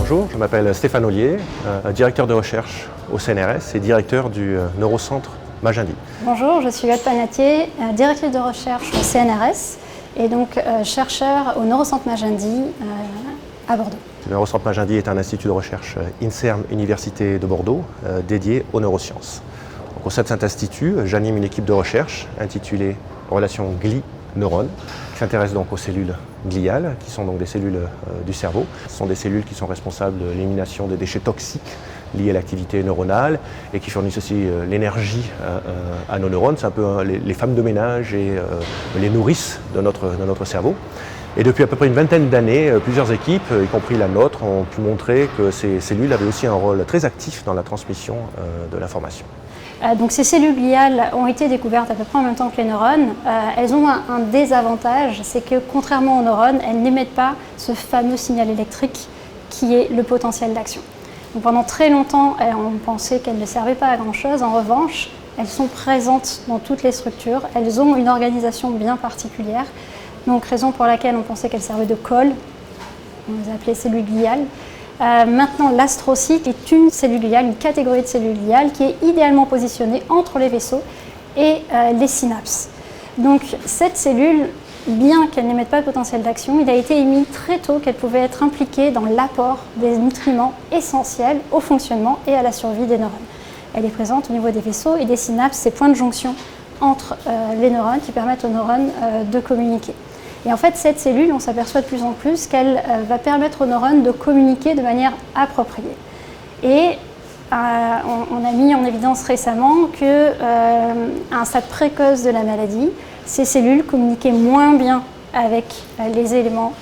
Bonjour, je m'appelle Stéphane Ollier, directeur de recherche au CNRS et directeur du Neurocentre Magendie. Bonjour, je suis Aude Panatier, directrice de recherche au CNRS et donc chercheur au Neurocentre Magendie à Bordeaux. Le Neurocentre Magendie est un institut de recherche INSERM Université de Bordeaux dédié aux neurosciences. Donc, au sein de cet institut, j'anime une équipe de recherche intitulée Relation glie-neurones qui s'intéresse donc aux cellules gliales, qui sont donc des cellules du cerveau. Ce sont des cellules qui sont responsables de l'élimination des déchets toxiques liés à l'activité neuronale et qui fournissent aussi l'énergie à nos neurones. C'est un peu les femmes de ménage et les nourrices de notre cerveau. Et depuis à peu près une vingtaine d'années, plusieurs équipes, y compris la nôtre, ont pu montrer que ces cellules avaient aussi un rôle très actif dans la transmission de l'information. Donc ces cellules gliales ont été découvertes à peu près en même temps que les neurones. Elles ont un désavantage, c'est que contrairement aux neurones, elles n'émettent pas ce fameux signal électrique qui est le potentiel d'action. Donc pendant très longtemps, on pensait qu'elles ne servaient pas à grand chose. En revanche, elles sont présentes dans toutes les structures. Elles ont une organisation bien particulière. Donc raison pour laquelle on pensait qu'elles servaient de colle. On les appelait cellules gliales. Maintenant, l'astrocyte est une cellule gliale, une catégorie de cellules gliales qui est idéalement positionnée entre les vaisseaux et les synapses. Donc cette cellule, bien qu'elle n'émette pas de potentiel d'action, il a été émis très tôt qu'elle pouvait être impliquée dans l'apport des nutriments essentiels au fonctionnement et à la survie des neurones. Elle est présente au niveau des vaisseaux et des synapses, ces points de jonction entre les neurones qui permettent aux neurones de communiquer. Et en fait, cette cellule, on s'aperçoit de plus en plus qu'elle va permettre aux neurones de communiquer de manière appropriée. Et on a mis en évidence récemment qu'à un stade précoce de la maladie, ces cellules communiquaient moins bien avec les éléments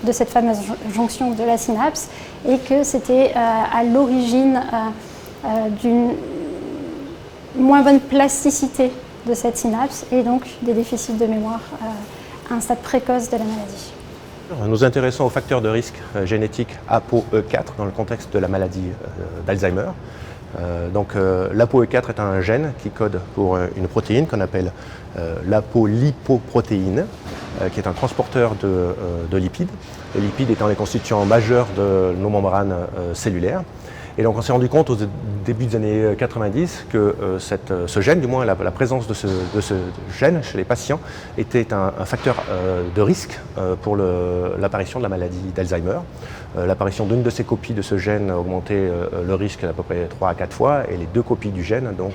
de cette fameuse jonction de la synapse et que c'était à l'origine d'une moins bonne plasticité de cette synapse et donc des déficits de mémoire à un stade précoce de la maladie. Nous nous intéressons aux facteurs de risque génétiques ApoE4 dans le contexte de la maladie d'Alzheimer. L'ApoE4 est un gène qui code pour une protéine qu'on appelle l'apolipoprotéine, qui est un transporteur de lipides. Les lipides étant les constituants majeurs de nos membranes cellulaires. Et donc on s'est rendu compte au début des années 90 que ce gène, du moins la présence de ce gène chez les patients, était un facteur de risque pour l'apparition de la maladie d'Alzheimer. L'apparition d'une de ces copies de ce gène augmentait le risque d'à peu près 3 à 4 fois et les deux copies du gène donc,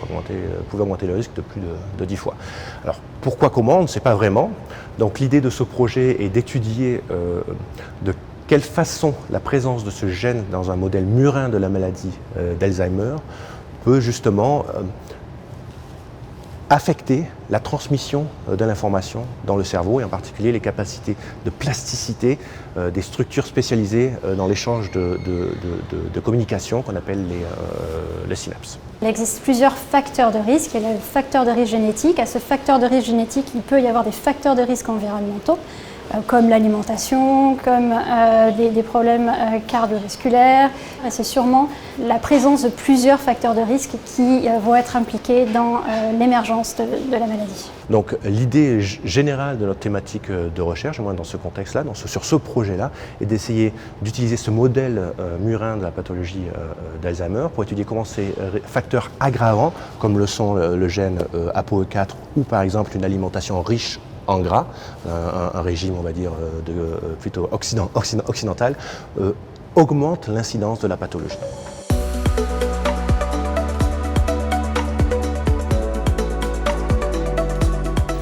pouvaient augmenter le risque de plus de 10 fois. Alors pourquoi, comment, on ne sait pas vraiment. Donc l'idée de ce projet est d'étudier de quelle façon la présence de ce gène dans un modèle murin de la maladie d'Alzheimer peut justement affecter la transmission de l'information dans le cerveau et en particulier les capacités de plasticité des structures spécialisées dans l'échange de communication qu'on appelle les synapses. Il existe plusieurs facteurs de risque. Il y a le facteur de risque génétique. À ce facteur de risque génétique, il peut y avoir des facteurs de risque environnementaux, comme l'alimentation, comme des problèmes cardiovasculaires. C'est sûrement la présence de plusieurs facteurs de risque qui vont être impliqués dans l'émergence de la maladie. Donc l'idée générale de notre thématique de recherche, moins dans ce contexte-là, sur ce projet-là, est d'essayer d'utiliser ce modèle murin de la pathologie d'Alzheimer pour étudier comment ces facteurs aggravants, comme le sont le gène ApoE4 ou par exemple une alimentation riche en gras, un régime on va dire plutôt occidental, augmente l'incidence de la pathologie.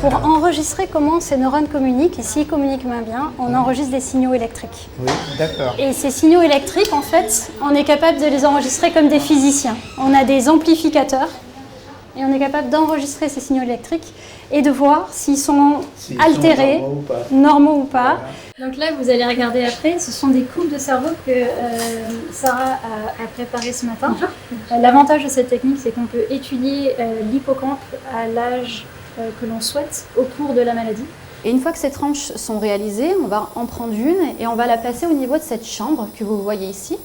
Pour enregistrer comment ces neurones communiquent, et s'ils communiquent bien, on enregistre des signaux électriques. Oui, d'accord. Et ces signaux électriques, en fait, on est capable de les enregistrer comme des physiciens. On a des amplificateurs et on est capable d'enregistrer ces signaux électriques et de voir s'ils sont altérés, normaux ou pas. Voilà. Donc là, vous allez regarder après, ce sont des coupes de cerveau que Sarah a préparées ce matin. L'avantage de cette technique, c'est qu'on peut étudier l'hippocampe à l'âge que l'on souhaite au cours de la maladie. Et une fois que ces tranches sont réalisées, on va en prendre une et on va la placer au niveau de cette chambre que vous voyez ici.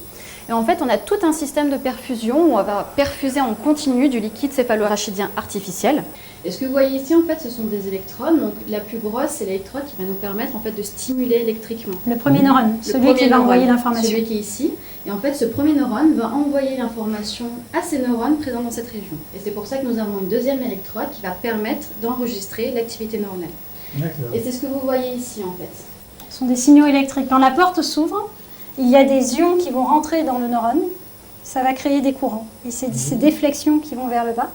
Et en fait, on a tout un système de perfusion où on va perfuser en continu du liquide céphalorachidien artificiel. Et ce que vous voyez ici, en fait, ce sont des électrodes. Donc, la plus grosse, c'est l'électrode qui va nous permettre en fait, de stimuler électriquement. Le premier neurone, celui qui va envoyer l'information. Celui qui est ici. Et en fait, ce premier neurone va envoyer l'information à ces neurones présents dans cette région. Et c'est pour ça que nous avons une deuxième électrode qui va permettre d'enregistrer l'activité neuronale. Et c'est ce que vous voyez ici en fait. Ce sont des signaux électriques. Quand la porte s'ouvre, il y a des ions qui vont rentrer dans le neurone. Ça va créer des courants. Et c'est ces déflexions qui vont vers le bas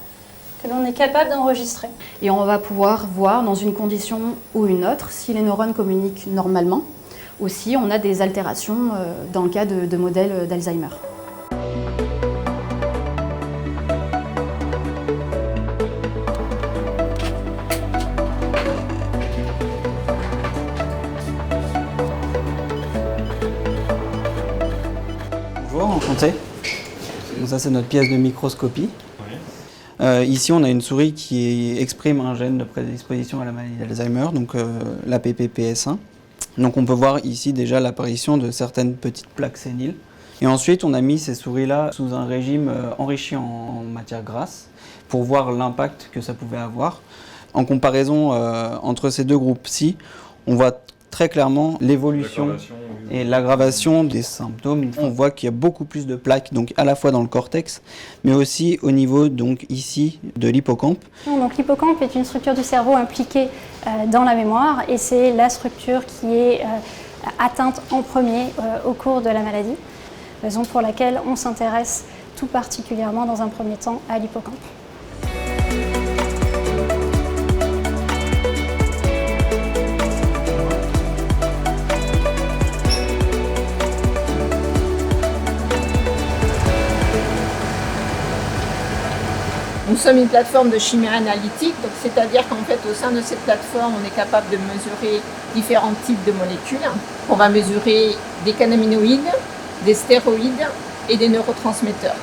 que l'on est capable d'enregistrer. Et on va pouvoir voir dans une condition ou une autre si les neurones communiquent normalement ou si on a des altérations dans le cas de modèles d'Alzheimer. Bonjour, enchanté. Donc ça c'est notre pièce de microscopie. Ici on a une souris qui exprime un gène de prédisposition à la maladie d'Alzheimer, donc la PPPS1. Donc on peut voir ici déjà l'apparition de certaines petites plaques séniles. Et ensuite on a mis ces souris-là sous un régime enrichi en matière grasse pour voir l'impact que ça pouvait avoir. En comparaison entre ces deux groupes-ci, on voit très clairement l'évolution et l'aggravation des symptômes. On voit qu'il y a beaucoup plus de plaques, donc à la fois dans le cortex, mais aussi au niveau donc ici de l'hippocampe. Donc l'hippocampe est une structure du cerveau impliquée dans la mémoire et c'est la structure qui est atteinte en premier au cours de la maladie, raison pour laquelle on s'intéresse tout particulièrement dans un premier temps à l'hippocampe. Nous sommes une plateforme de chimie analytique, c'est-à-dire qu'en fait, au sein de cette plateforme, on est capable de mesurer différents types de molécules. On va mesurer des cannabinoïdes, des stéroïdes et des neurotransmetteurs.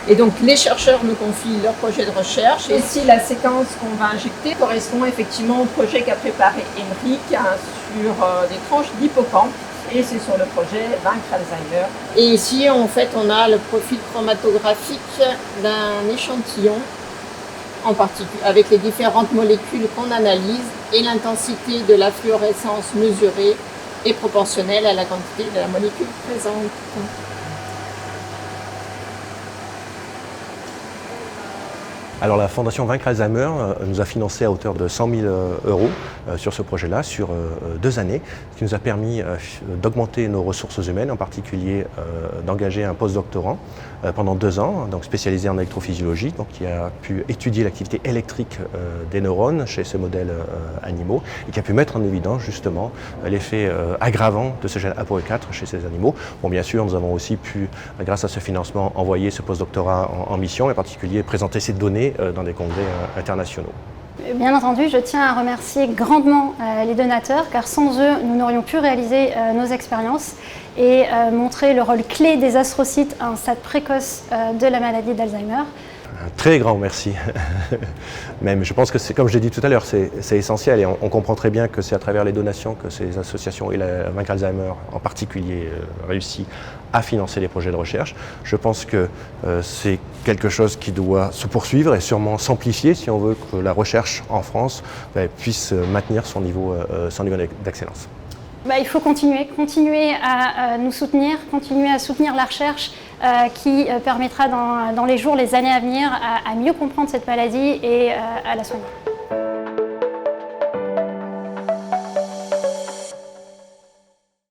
Et donc, les chercheurs nous confient leur projet de recherche. Et ici, la séquence qu'on va injecter correspond effectivement au projet qu'a préparé Émeric sur des tranches d'hippocampe. Et c'est sur le projet Vaincre Alzheimer. Et ici, en fait, on a le profil chromatographique d'un échantillon en particulier avec les différentes molécules qu'on analyse et l'intensité de la fluorescence mesurée est proportionnelle à la quantité de la molécule présente. Alors la Fondation Vaincre Alzheimer nous a financé à hauteur de 100 000 € sur ce projet-là, sur 2 années, ce qui nous a permis d'augmenter nos ressources humaines, en particulier d'engager un postdoctorant pendant 2 ans, donc spécialisé en électrophysiologie, donc qui a pu étudier l'activité électrique des neurones chez ces modèles animaux et qui a pu mettre en évidence justement l'effet aggravant de ce gène APOE4 chez ces animaux. Bon, bien sûr, nous avons aussi pu, grâce à ce financement, envoyer ce postdoctorat en mission, et en particulier présenter ces données dans des congrès internationaux. Bien entendu, je tiens à remercier grandement les donateurs, car sans eux, nous n'aurions pu réaliser nos expériences et montrer le rôle clé des astrocytes à un stade précoce de la maladie d'Alzheimer. Un très grand merci. Même, je pense que c'est, comme je l'ai dit tout à l'heure, c'est essentiel, et on comprend très bien que c'est à travers les donations que ces associations et la Vaincre Alzheimer en particulier réussit à financer les projets de recherche. Je pense que c'est quelque chose qui doit se poursuivre et sûrement s'amplifier si on veut que la recherche en France puisse maintenir son niveau d'excellence. Il faut continuer à nous soutenir, continuer à soutenir la recherche qui permettra dans les jours, les années à venir à mieux comprendre cette maladie et à la soigner.